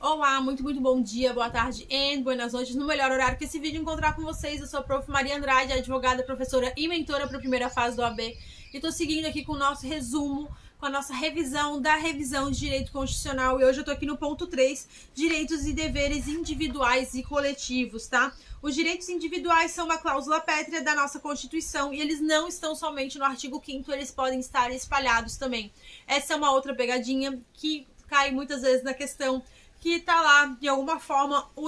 Olá, muito bom dia, boa tarde e buenas noites, no melhor horário que esse vídeo encontrar com vocês. Eu sou a Prof. Maria Andrade, advogada, professora e mentora para a primeira fase do AB. E tô seguindo aqui com o nosso resumo, com a nossa revisão da revisão de direito constitucional. E hoje eu tô aqui no ponto 3, direitos e deveres individuais e coletivos, tá? Os direitos individuais são uma cláusula pétrea da nossa Constituição e eles não estão somente no artigo 5º, eles podem estar espalhados também. Essa é uma outra pegadinha que cai muitas vezes na questão que tá lá, de alguma forma, o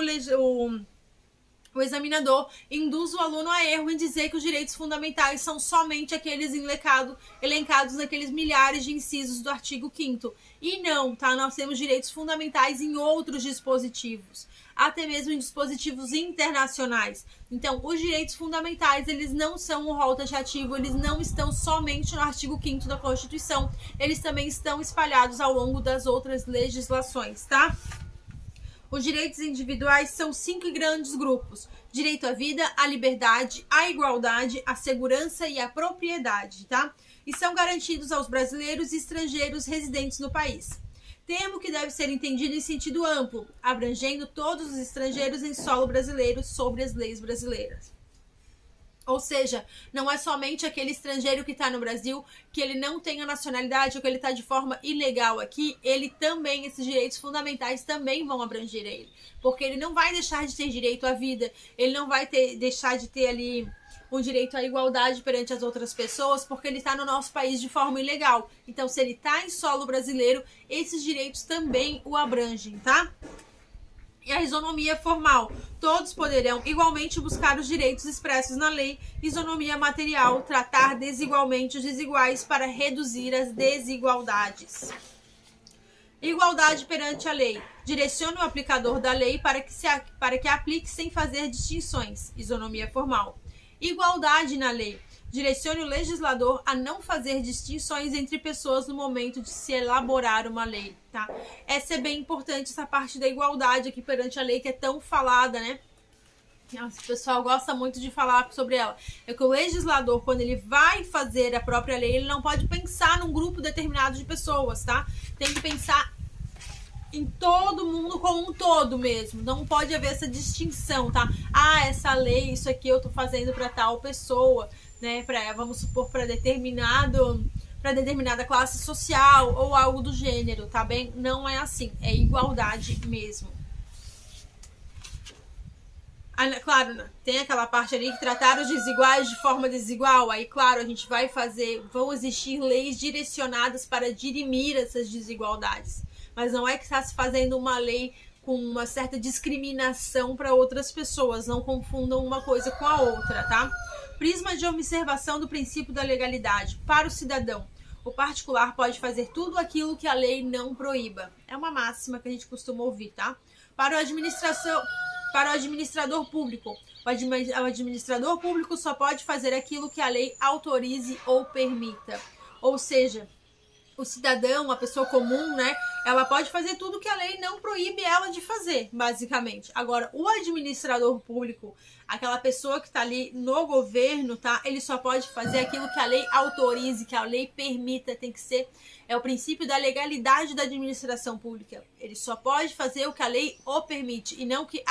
examinador induz o aluno a erro em dizer que os direitos fundamentais são somente aqueles elencados naqueles milhares de incisos do artigo 5º. E não, tá? Nós temos direitos fundamentais em outros dispositivos, até mesmo em dispositivos internacionais. Então, os direitos fundamentais, eles não são um rol taxativo, eles não estão somente no artigo 5º da Constituição, eles também estão espalhados ao longo das outras legislações, tá? Os direitos individuais são 5 grandes grupos: direito à vida, à liberdade, à igualdade, à segurança e à propriedade, tá? E são garantidos aos brasileiros e estrangeiros residentes no país. Termo que deve ser entendido em sentido amplo, abrangendo todos os estrangeiros em solo brasileiro sobre as leis brasileiras. Ou seja, não é somente aquele estrangeiro que está no Brasil, que ele não tem a nacionalidade ou que ele está de forma ilegal aqui, ele também, esses direitos fundamentais também vão abranger ele. Porque ele não vai deixar de ter direito à vida, ele não vai deixar de ter ali um direito à igualdade perante as outras pessoas, porque ele está no nosso país de forma ilegal. Então, se ele está em solo brasileiro, esses direitos também o abrangem, tá? E a isonomia formal. Todos poderão igualmente buscar os direitos expressos na lei. Isonomia material. Tratar desigualmente os desiguais para reduzir as desigualdades. Igualdade perante a lei. Direcione o aplicador da lei para que aplique sem fazer distinções. Isonomia formal. Igualdade na lei. Direcione o legislador a não fazer distinções entre pessoas no momento de se elaborar uma lei, tá? Essa é bem importante, essa parte da igualdade aqui perante a lei, que é tão falada, né? Nossa, o pessoal gosta muito de falar sobre ela. É que o legislador, quando ele vai fazer a própria lei, ele não pode pensar num grupo determinado de pessoas, tá? Tem que pensar em todo mundo como um todo mesmo. Não pode haver essa distinção, tá? Ah, essa lei, isso aqui eu tô fazendo para tal pessoa, né? Vamos supor, para determinada classe social ou algo do gênero, tá bem? Não é assim, é igualdade mesmo. Claro, tem aquela parte ali que tratar os desiguais de forma desigual. Aí, claro, a gente vão existir leis direcionadas para dirimir essas desigualdades. Mas não é que está se fazendo uma lei com uma certa discriminação para outras pessoas. Não confundam uma coisa com a outra, tá? Prisma de observação do princípio da legalidade. Para o cidadão, o particular pode fazer tudo aquilo que a lei não proíba. É uma máxima que a gente costuma ouvir, tá? Para o administrador público, o administrador público só pode fazer aquilo que a lei autorize ou permita. Ou seja, o cidadão, a pessoa comum, né? Ela pode fazer tudo que a lei não proíbe ela de fazer, basicamente. Agora, o administrador público, aquela pessoa que tá ali no governo, tá? Ele só pode fazer aquilo que a lei autorize, que a lei permita. Tem que ser, é o princípio da legalidade da administração pública. Ele só pode fazer o que a lei o permite e não que,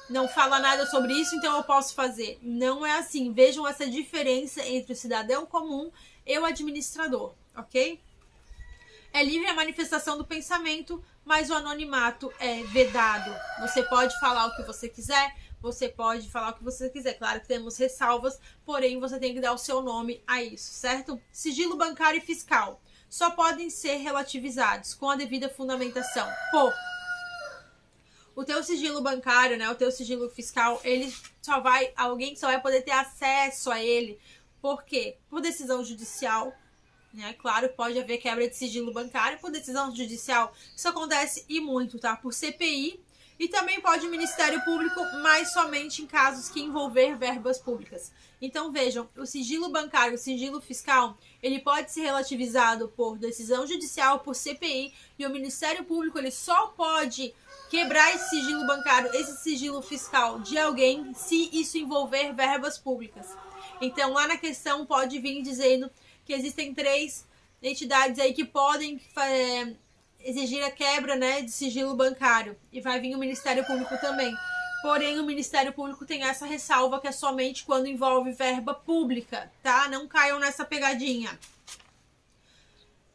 não fala nada sobre isso, então eu posso fazer. Não é assim. Vejam essa diferença entre o cidadão comum e o administrador, ok? É livre a manifestação do pensamento, mas o anonimato é vedado. Você pode falar o que você quiser, Claro que temos ressalvas, porém você tem que dar o seu nome a isso, certo? Sigilo bancário e fiscal só podem ser relativizados com a devida fundamentação. O teu sigilo bancário, né, o teu sigilo fiscal, alguém só vai poder ter acesso a ele. Por quê? Por decisão judicial. Claro, pode haver quebra de sigilo bancário por decisão judicial. Isso acontece e muito, tá? Por CPI e também pode o Ministério Público, mas somente em casos que envolver verbas públicas. Então vejam, o sigilo bancário, o sigilo fiscal, ele pode ser relativizado por decisão judicial, por CPI, e o Ministério Público ele só pode quebrar esse sigilo bancário, esse sigilo fiscal de alguém se isso envolver verbas públicas. Então lá na questão pode vir dizendo que existem 3 entidades aí que podem exigir a quebra, né, de sigilo bancário. E vai vir o Ministério Público também. Porém, o Ministério Público tem essa ressalva que é somente quando envolve verba pública, tá? Não caiam nessa pegadinha.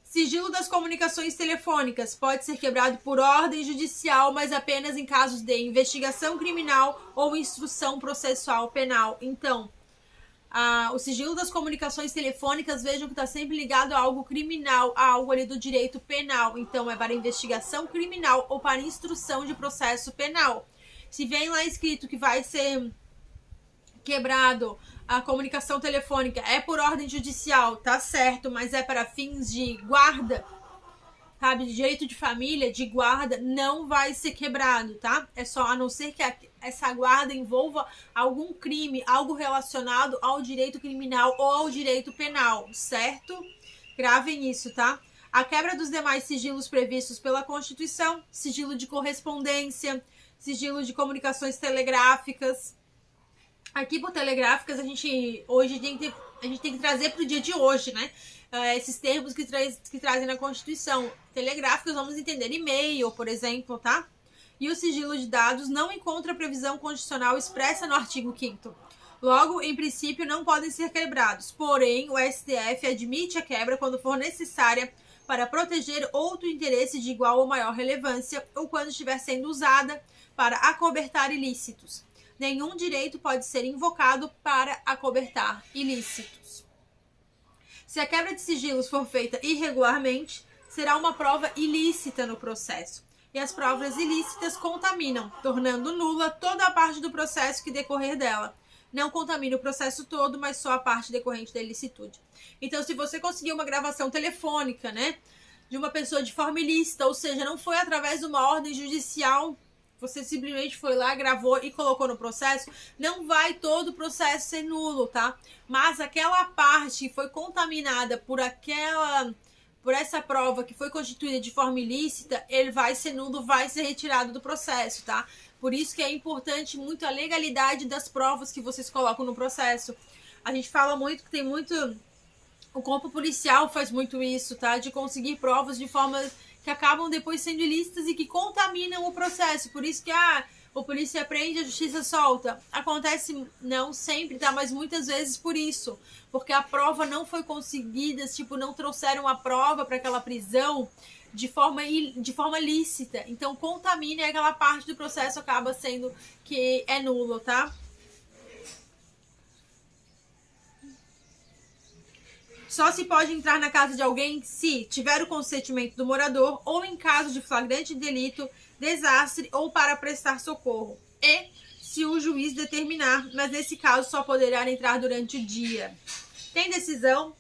Sigilo das comunicações telefônicas pode ser quebrado por ordem judicial, mas apenas em casos de investigação criminal ou instrução processual penal. Então, o sigilo das comunicações telefônicas, vejam que está sempre ligado a algo criminal, a algo ali do direito penal. Então, é para investigação criminal ou para instrução de processo penal. Se vem lá escrito que vai ser quebrado a comunicação telefônica, é por ordem judicial, tá certo, mas é para fins de guarda, sabe, de direito de família, de guarda, não vai ser quebrado, tá? É só, a não ser que essa guarda envolva algum crime, algo relacionado ao direito criminal ou ao direito penal, certo? Gravem isso, tá? A quebra dos demais sigilos previstos pela Constituição, sigilo de correspondência, sigilo de comunicações telegráficas. Aqui por telegráficas a gente tem que trazer para o dia de hoje, né? Esses termos que trazem na Constituição. Telegráficas, vamos entender e-mail, por exemplo, tá? E o sigilo de dados não encontra previsão constitucional expressa no artigo 5º. Logo, em princípio, não podem ser quebrados. Porém, o STF admite a quebra quando for necessária para proteger outro interesse de igual ou maior relevância ou quando estiver sendo usada para acobertar ilícitos. Nenhum direito pode ser invocado para acobertar ilícitos. Se a quebra de sigilos for feita irregularmente, será uma prova ilícita no processo. E as provas ilícitas contaminam, tornando nula toda a parte do processo que decorrer dela. Não contamina o processo todo, mas só a parte decorrente da ilicitude. Então, se você conseguir uma gravação telefônica, né, de uma pessoa de forma ilícita, ou seja, não foi através de uma ordem judicial, você simplesmente foi lá, gravou e colocou no processo, não vai todo o processo ser nulo, tá? Mas aquela parte que foi contaminada por essa prova que foi constituída de forma ilícita, ele vai ser nulo, vai ser retirado do processo, tá? Por isso que é importante muito a legalidade das provas que vocês colocam no processo. A gente fala muito que tem muito... O corpo policial faz muito isso, tá? De conseguir provas de forma que acabam depois sendo ilícitas e que contaminam o processo. Por isso que o polícia prende, a justiça solta. Acontece não sempre, tá? Mas muitas vezes por isso. Porque a prova não foi conseguida, tipo, não trouxeram a prova para aquela prisão de forma lícita. Então contamina e aquela parte do processo acaba sendo que é nulo, tá? Só se pode entrar na casa de alguém se tiver o consentimento do morador ou em caso de flagrante delito, desastre ou para prestar socorro. E se o juiz determinar, mas nesse caso só poderá entrar durante o dia. Tem decisão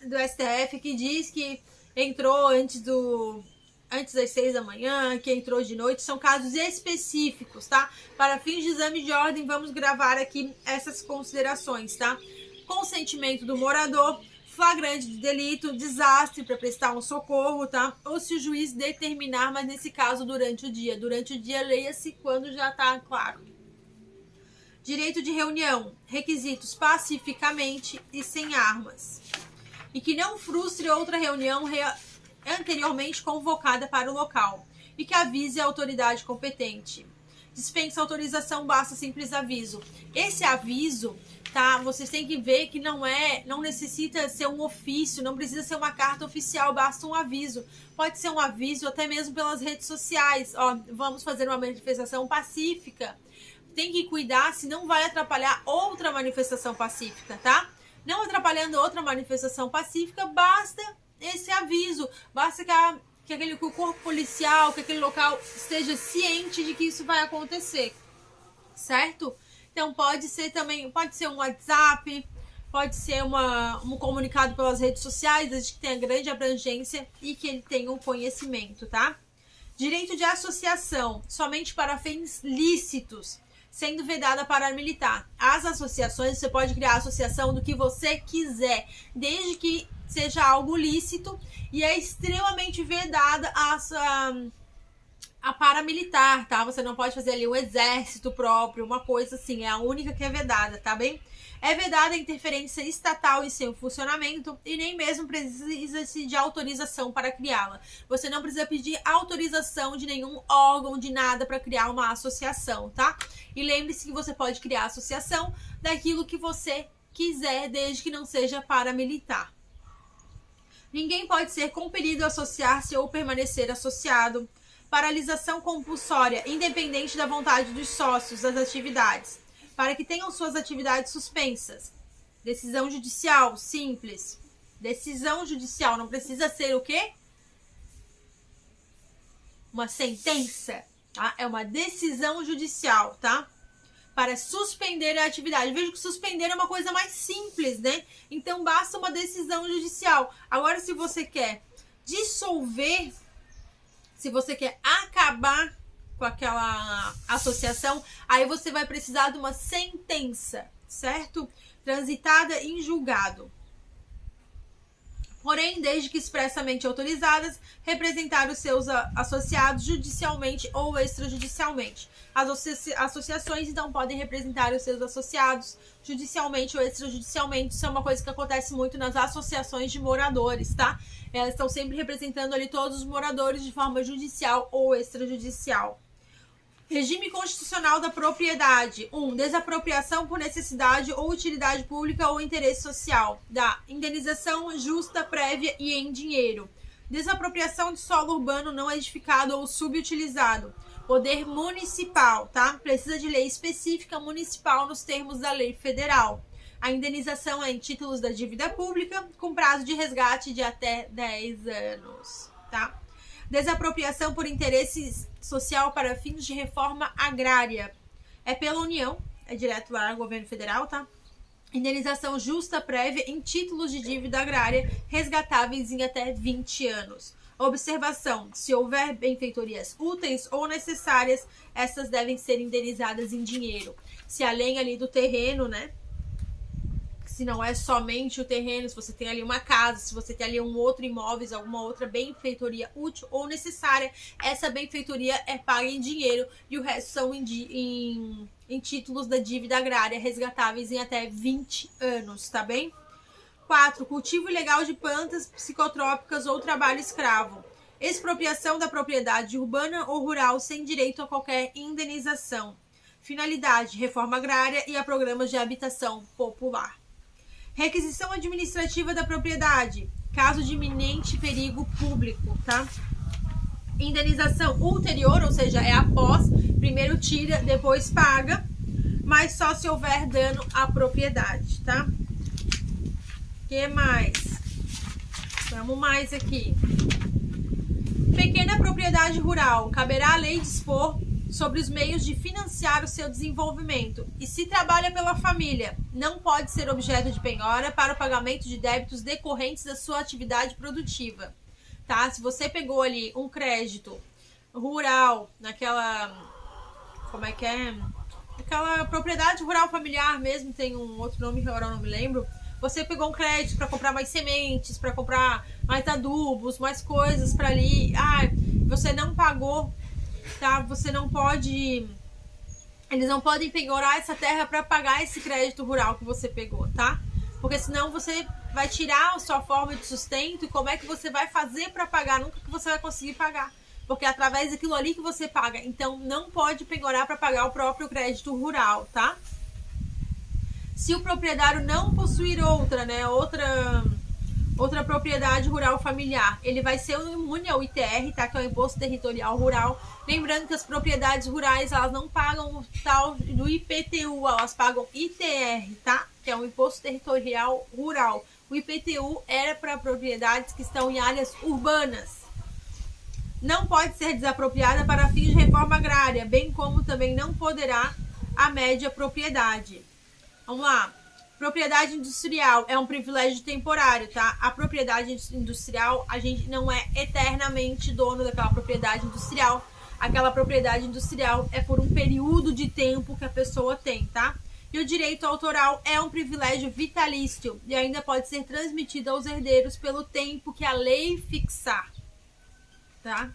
do STF que diz que entrou antes das 6 da manhã, que entrou de noite. São casos específicos, tá? Para fins de exame de ordem, vamos gravar aqui essas considerações, tá? Consentimento do morador, flagrante de delito, desastre para prestar um socorro, tá? Ou se o juiz determinar, mas nesse caso durante o dia. Durante o dia, leia-se quando já tá claro. Direito de reunião, requisitos pacificamente e sem armas. E que não frustre outra reunião anteriormente convocada para o local. E que avise a autoridade competente. Dispensa autorização, basta simples aviso. Esse aviso, tá? Vocês têm que ver que não necessita ser um ofício, não precisa ser uma carta oficial, basta um aviso. Pode ser um aviso até mesmo pelas redes sociais. Ó, vamos fazer uma manifestação pacífica. Tem que cuidar se não vai atrapalhar outra manifestação pacífica, tá? Não atrapalhando outra manifestação pacífica, basta esse aviso. Basta que o corpo policial, que aquele local esteja ciente de que isso vai acontecer, certo? Então pode ser um WhatsApp, pode ser um comunicado pelas redes sociais, desde que tenha grande abrangência e que ele tenha um conhecimento, tá? Direito de associação, somente para fins lícitos, sendo vedada para militar. As associações, você pode criar a associação do que você quiser, desde que seja algo lícito, e é extremamente vedada a paramilitar, tá? Você não pode fazer ali um exército próprio, uma coisa assim, é a única que é vedada, tá bem? É vedada a interferência estatal em seu funcionamento e nem mesmo precisa-se de autorização para criá-la. Você não precisa pedir autorização de nenhum órgão, de nada, para criar uma associação, tá? E lembre-se que você pode criar associação daquilo que você quiser, desde que não seja paramilitar. Ninguém pode ser compelido a associar-se ou permanecer associado. Paralisação compulsória, independente da vontade dos sócios das atividades, para que tenham suas atividades suspensas. Decisão judicial, simples. Decisão judicial, não precisa ser o quê? Uma sentença, tá? É uma decisão judicial, tá? Para suspender a atividade. Veja que suspender é uma coisa mais simples, né? Então, basta uma decisão judicial. Agora, se você quer dissolver, se você quer acabar com aquela associação, aí você vai precisar de uma sentença, certo? Transitada em julgado. Porém, desde que expressamente autorizadas, representar os seus associados judicialmente ou extrajudicialmente. As associações, então, podem representar os seus associados judicialmente ou extrajudicialmente. Isso é uma coisa que acontece muito nas associações de moradores, tá? Elas estão sempre representando ali todos os moradores de forma judicial ou extrajudicial. Regime constitucional da propriedade. 1. Desapropriação por necessidade ou utilidade pública ou interesse social. Da indenização justa, prévia e em dinheiro. Desapropriação de solo urbano não edificado ou subutilizado. Poder municipal, tá? Precisa de lei específica municipal nos termos da lei federal. A indenização é em títulos da dívida pública, com prazo de resgate de até 10 anos, tá? Desapropriação por interesse social para fins de reforma agrária. É pela União, é direto lá no governo federal, tá? Indenização justa prévia em títulos de dívida agrária resgatáveis em até 20 anos. Observação: se houver benfeitorias úteis ou necessárias, essas devem ser indenizadas em dinheiro. Se além ali do terreno, né? Se não é somente o terreno, se você tem ali uma casa, se você tem ali um outro imóvel, alguma outra benfeitoria útil ou necessária, essa benfeitoria é paga em dinheiro e o resto são em títulos da dívida agrária resgatáveis em até 20 anos, tá bem? 4. Cultivo ilegal de plantas psicotrópicas ou trabalho escravo. Expropriação da propriedade urbana ou rural sem direito a qualquer indenização. Finalidade: reforma agrária e a programas de habitação popular. Requisição administrativa da propriedade, caso de iminente perigo público, tá? Indenização ulterior, ou seja, é após, primeiro tira, depois paga, mas só se houver dano à propriedade, tá? O que mais? Vamos mais aqui. Pequena propriedade rural, caberá à lei dispor sobre os meios de financiar o seu desenvolvimento. E se trabalha pela família, não pode ser objeto de penhora para o pagamento de débitos decorrentes da sua atividade produtiva. Tá? Se você pegou ali um crédito rural, naquela... Como é que é? Aquela propriedade rural familiar mesmo, tem um outro nome que agora eu não me lembro. Você pegou um crédito para comprar mais sementes, para comprar mais adubos, mais coisas para ali. Você não pagou, tá? Você não pode... Eles não podem penhorar essa terra para pagar esse crédito rural que você pegou, tá? Porque senão você vai tirar a sua forma de sustento e como é que você vai fazer para pagar? Nunca que você vai conseguir pagar. Porque é através daquilo ali que você paga. Então, não pode penhorar para pagar o próprio crédito rural, tá? Se o proprietário não possuir outra propriedade rural familiar, ele vai ser imune ao ITR, tá? Que é o Imposto Territorial Rural. Lembrando que as propriedades rurais, elas não pagam o tal do IPTU, elas pagam ITR, tá? Que é o Imposto Territorial Rural. O IPTU era para propriedades que estão em áreas urbanas. Não pode ser desapropriada para fins de reforma agrária, bem como também não poderá a média propriedade. Vamos lá. Propriedade industrial é um privilégio temporário, tá? A propriedade industrial, a gente não é eternamente dono daquela propriedade industrial. Aquela propriedade industrial é por um período de tempo que a pessoa tem, tá? E o direito autoral é um privilégio vitalício e ainda pode ser transmitido aos herdeiros pelo tempo que a lei fixar, tá?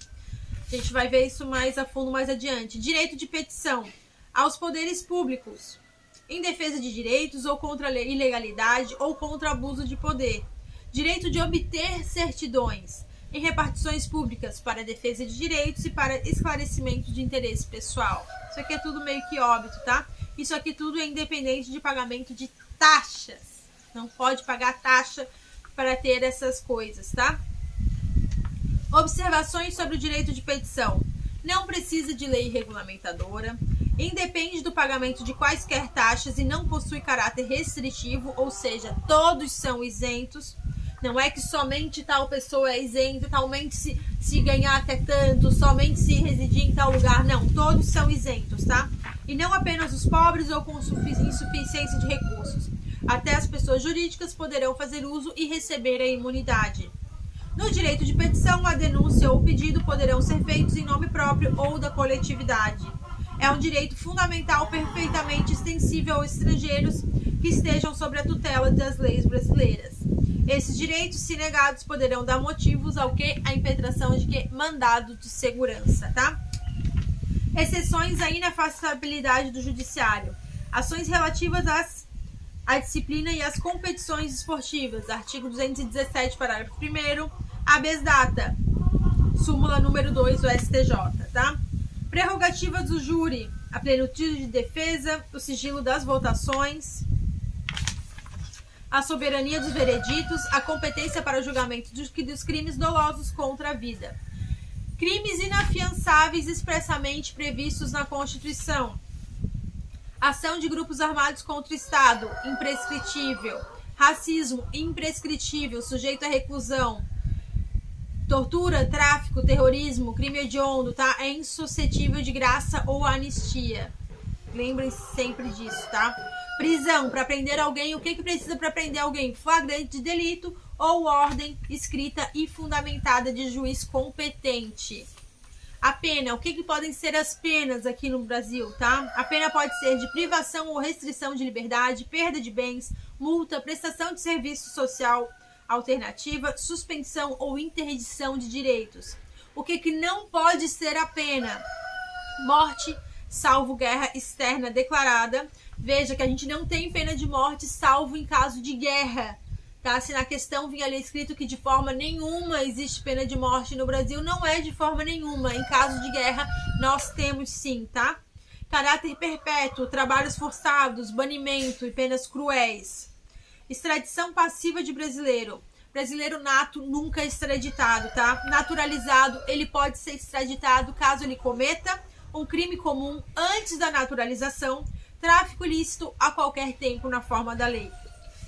A gente vai ver isso mais a fundo mais adiante. Direito de petição aos poderes públicos, em defesa de direitos ou contra a ilegalidade ou contra abuso de poder. Direito de obter certidões em repartições públicas para defesa de direitos e para esclarecimento de interesse pessoal. Isso aqui é tudo meio que óbvio, tá? Isso aqui tudo é independente de pagamento de taxas. Não pode pagar taxa para ter essas coisas, tá? Observações sobre o direito de petição. Não precisa de lei regulamentadora, independe do pagamento de quaisquer taxas e não possui caráter restritivo, ou seja, todos são isentos. Não é que somente tal pessoa é isenta, somente se ganhar até tanto, somente se residir em tal lugar. Não, todos são isentos, tá? E não apenas os pobres ou com insuficiência de recursos. Até as pessoas jurídicas poderão fazer uso e receber a imunidade. No direito de petição, a denúncia ou o pedido poderão ser feitos em nome próprio ou da coletividade. É um direito fundamental perfeitamente extensível aos estrangeiros que estejam sob a tutela das leis brasileiras. Esses direitos, se negados, poderão dar motivos ao que? A impetração de que? Mandado de segurança, tá? Exceções à inafastabilidade do judiciário. Ações relativas à disciplina e às competições esportivas. Artigo 217, parágrafo 1º. Habeas data. Súmula número 2 do STJ, tá? Prerrogativas do júri. A plenitude de defesa, o sigilo das votações, a soberania dos vereditos, a competência para o julgamento dos crimes dolosos contra a vida. Crimes inafiançáveis expressamente previstos na Constituição. Ação de grupos armados contra o Estado, imprescritível. Racismo, imprescritível, sujeito à reclusão. Tortura, tráfico, terrorismo, crime hediondo, tá? É insuscetível de graça ou anistia. Lembrem-se sempre disso, tá? Prisão, para prender alguém, o que precisa para prender alguém? Flagrante de delito ou ordem escrita e fundamentada de juiz competente. A pena, o que podem ser as penas aqui no Brasil, tá? A pena pode ser de privação ou restrição de liberdade, perda de bens, multa, prestação de serviço social alternativa, suspensão ou interdição de direitos. O que não pode ser a pena? Morte, salvo guerra externa declarada. Veja que a gente não tem pena de morte salvo em caso de guerra, tá? Se na questão vinha ali escrito que de forma nenhuma existe pena de morte no Brasil, não é de forma nenhuma. Em caso de guerra, nós temos sim, tá? Caráter perpétuo, trabalhos forçados, banimento e penas cruéis. Extradição passiva de brasileiro. Brasileiro nato nunca é extraditado, tá? Naturalizado, ele pode ser extraditado caso ele cometa um crime comum antes da naturalização, tráfico ilícito a qualquer tempo na forma da lei.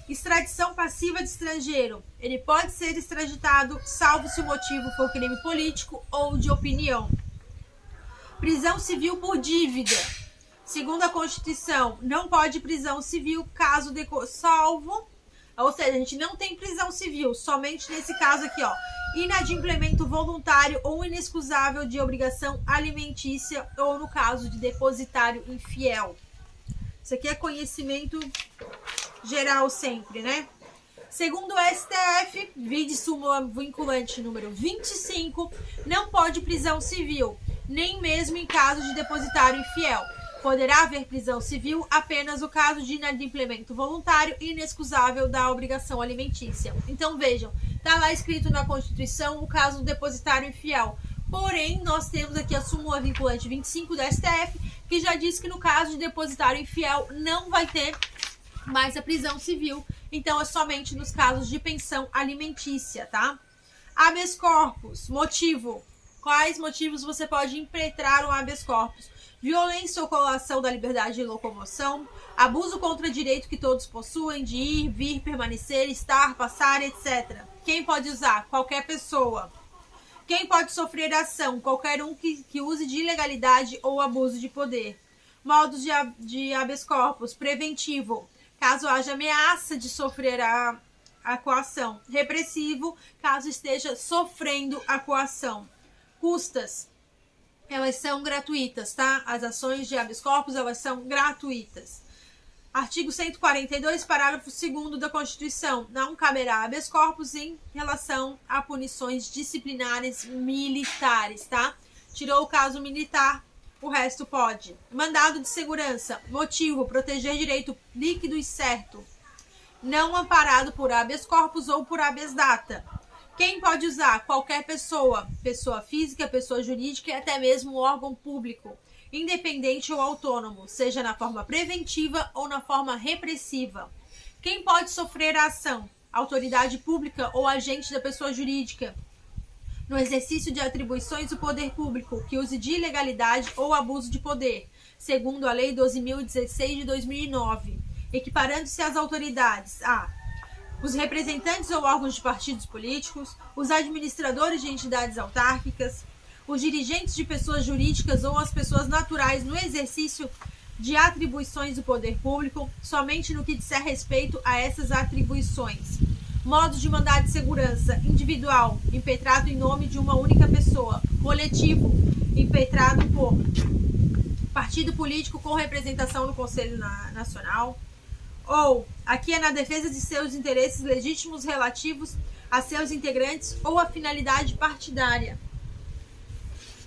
Extradição passiva de estrangeiro. Ele pode ser extraditado, salvo se o motivo for crime político ou de opinião. Prisão civil por dívida. Segundo a Constituição, não pode prisão civil caso salvo, ou seja, a gente não tem prisão civil, somente nesse caso aqui, ó, inadimplemento voluntário ou inexcusável de obrigação alimentícia ou no caso de depositário infiel. Isso aqui é conhecimento geral sempre, né? Segundo o STF, vide súmula vinculante número 25, não pode prisão civil, nem mesmo em caso de depositário infiel. Poderá haver prisão civil apenas no caso de inadimplemento voluntário e inexcusável da obrigação alimentícia. Então vejam, tá lá escrito na Constituição o caso do depositário infiel. Porém, nós temos aqui a súmula vinculante 25 do STF, que já diz que no caso de depositário infiel não vai ter mais a prisão civil. Então é somente nos casos de pensão alimentícia, tá? Habeas corpus, motivo. Quais motivos você pode impetrar um habeas corpus? Violência ou coação da liberdade de locomoção, abuso contra direito que todos possuem de ir, vir, permanecer, estar, passar, etc. Quem pode usar? Qualquer pessoa. Quem pode sofrer ação? Qualquer um que use de ilegalidade ou abuso de poder. Modos de habeas corpus. Preventivo, caso haja ameaça de sofrer a coação. Repressivo, caso esteja sofrendo a coação. Custas. Elas são gratuitas, tá? As ações de habeas corpus, elas são gratuitas. Artigo 142, parágrafo 2º da Constituição. Não caberá habeas corpus em relação a punições disciplinares militares, tá? tirou o caso militar, o resto pode. Mandado de segurança, motivo, proteger direito líquido e certo, não amparado por habeas corpus ou por habeas data. Quem pode usar? Qualquer pessoa, pessoa física, pessoa jurídica e até mesmo órgão público, independente ou autônomo, seja na forma preventiva ou na forma repressiva. Quem pode sofrer a ação? Autoridade pública ou agente da pessoa jurídica, no exercício de atribuições do poder público, que use de ilegalidade ou abuso de poder, segundo a Lei 12.016 de 2009, equiparando-se às autoridades a os representantes ou órgãos de partidos políticos, os administradores de entidades autárquicas, os dirigentes de pessoas jurídicas ou as pessoas naturais no exercício de atribuições do poder público, somente no que disser respeito a essas atribuições. Modos de mandado de segurança: individual, impetrado em nome de uma única pessoa; coletivo, impetrado por partido político com representação no Conselho Nacional; ou, aqui é na defesa de seus interesses legítimos relativos a seus integrantes ou a finalidade partidária.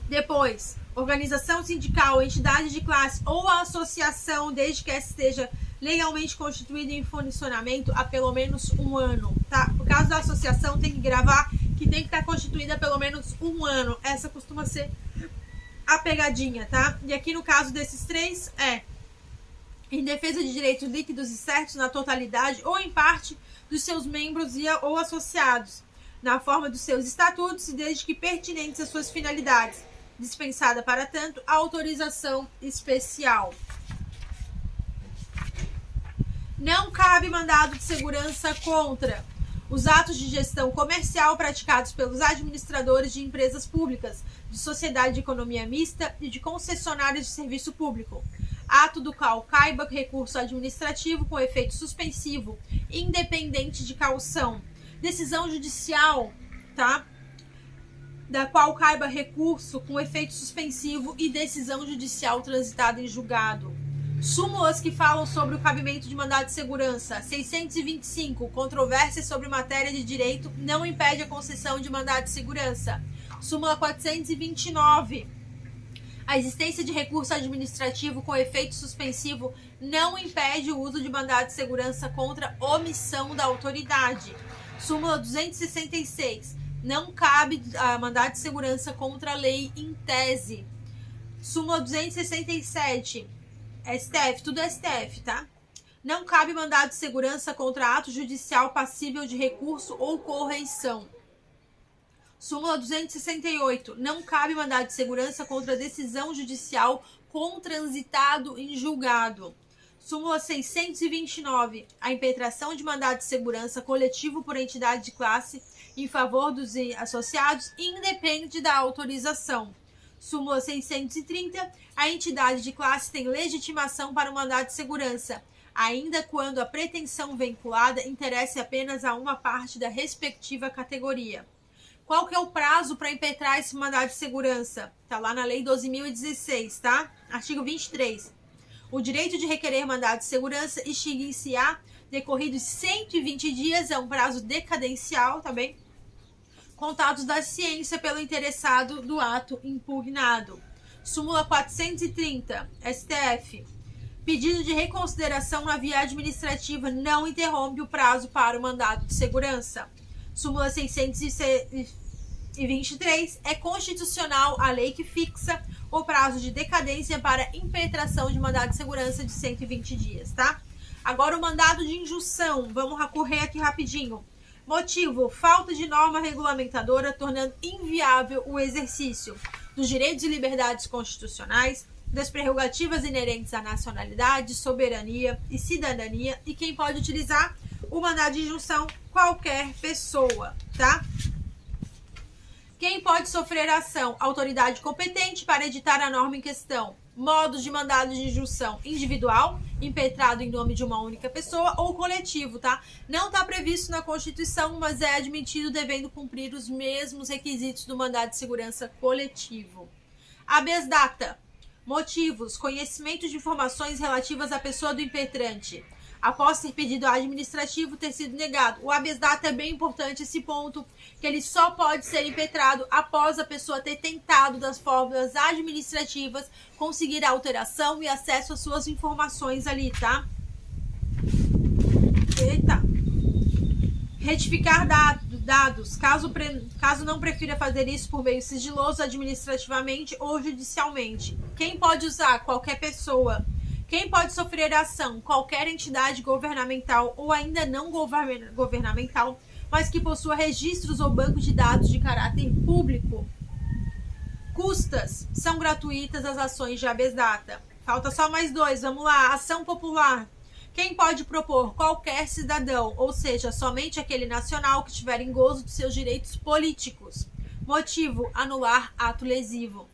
Depois, organização sindical, entidade de classe ou associação, desde que essa esteja legalmente constituída em funcionamento há pelo menos 1 ano, tá? No caso da associação, tem que gravar que tem que estar constituída há pelo menos 1 ano. Essa costuma ser a pegadinha, tá? E aqui no caso desses três em defesa de direitos líquidos e certos na totalidade ou em parte dos seus membros ou associados, na forma dos seus estatutos e desde que pertinentes às suas finalidades, dispensada para tanto a autorização especial. Não cabe mandado de segurança contra os atos de gestão comercial praticados pelos administradores de empresas públicas, de sociedade de economia mista e de concessionárias de serviço público, ato do qual caiba recurso administrativo com efeito suspensivo, independente de caução, decisão judicial, tá? Da qual caiba recurso com efeito suspensivo e decisão judicial transitada em julgado. Súmulas que falam sobre o cabimento de mandado de segurança. 625. Controvérsia sobre matéria de direito não impede a concessão de mandado de segurança. Súmula 429. A existência de recurso administrativo com efeito suspensivo não impede o uso de mandado de segurança contra omissão da autoridade. Súmula 266. Não cabe mandado de segurança contra a lei em tese. Súmula 267. STF, tudo STF, tá? Não cabe mandado de segurança contra ato judicial passível de recurso ou correição. Súmula 268. Não cabe mandado de segurança contra decisão judicial contransitado em julgado. Súmula 629. A impetração de mandado de segurança coletivo por entidade de classe em favor dos associados independe da autorização. Súmula 630. A entidade de classe tem legitimação para o mandado de segurança, ainda quando a pretensão vinculada interesse apenas a uma parte da respectiva categoria. Qual que é o prazo para impetrar esse mandado de segurança? Tá lá na Lei 12.016, tá? Artigo 23. O direito de requerer mandado de segurança extinguir-se-á decorridos 120 dias, é um prazo decadencial, tá bem? Contados da ciência pelo interessado do ato impugnado. Súmula 430, STF. Pedido de reconsideração na via administrativa não interrompe o prazo para o mandado de segurança. Súmula 623. É constitucional a lei que fixa o prazo de decadência para impetração de mandado de segurança de 120 dias, tá? Agora o mandado de injunção. Vamos recorrer aqui rapidinho. Motivo: falta de norma regulamentadora, tornando inviável o exercício dos direitos e liberdades constitucionais, das prerrogativas inerentes à nacionalidade, soberania e cidadania. E quem pode utilizar o mandado de injunção? Qualquer pessoa, tá? Quem pode sofrer a ação? Autoridade competente para editar a norma em questão. Modos de mandado de injunção: individual, impetrado em nome de uma única pessoa, ou coletivo, tá? Não está previsto na Constituição, mas é admitido devendo cumprir os mesmos requisitos do mandado de segurança coletivo. Habeas data: motivos, conhecimento de informações relativas à pessoa do impetrante. após ter pedido administrativo ter sido negado. O habeas data é bem importante esse ponto, que ele só pode ser impetrado após a pessoa ter tentado das formas administrativas conseguir a alteração e acesso às suas informações ali, tá? Eita! Retificar dados, caso não prefira fazer isso por meio sigiloso, administrativamente ou judicialmente. Quem pode usar? Qualquer pessoa. Quem pode sofrer ação? Qualquer entidade governamental ou ainda não governamental, mas que possua registros ou bancos de dados de caráter público. Custas. São gratuitas as ações de habeas data. Falta só mais 2, vamos lá. Ação popular. Quem pode propor? Qualquer cidadão, ou seja, somente aquele nacional que tiver em gozo de seus direitos políticos. Motivo: anular ato lesivo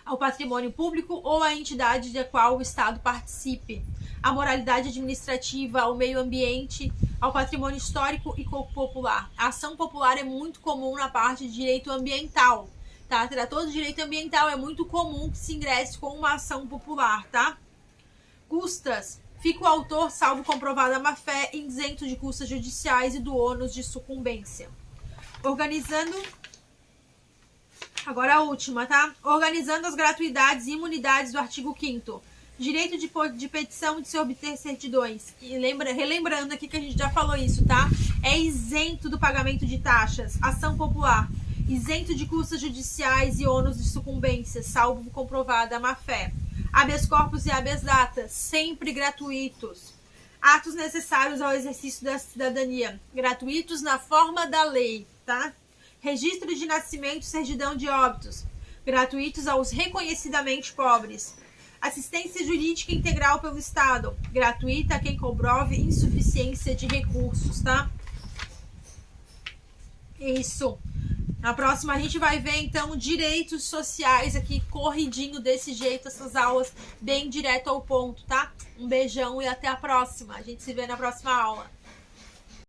ao patrimônio público ou à entidade da qual o Estado participe, à moralidade administrativa, ao meio ambiente, ao patrimônio histórico e popular. A ação popular é muito comum na parte de direito ambiental, tá? Tratou de direito ambiental, é muito comum que se ingresse com uma ação popular, tá? Custas. Fica o autor, salvo comprovada má-fé, isento de custas judiciais e do ônus de sucumbência. Organizando... Agora a última, tá? Organizando as gratuidades e imunidades do artigo 5º. Direito de petição de se obter certidões. E relembrando aqui que a gente já falou isso, tá? É isento do pagamento de taxas. Ação popular. Isento de custas judiciais e ônus de sucumbência, salvo comprovada má-fé. Habeas corpus e habeas data, sempre gratuitos. Atos necessários ao exercício da cidadania, gratuitos na forma da lei, tá? Registro de nascimento e certidão de óbitos, gratuitos aos reconhecidamente pobres. Assistência jurídica integral pelo Estado, gratuita a quem comprove insuficiência de recursos, tá? Isso. Na próxima a gente vai ver, então, direitos sociais aqui, corridinho desse jeito, essas aulas bem direto ao ponto, tá? Um beijão e até a próxima. A gente se vê na próxima aula.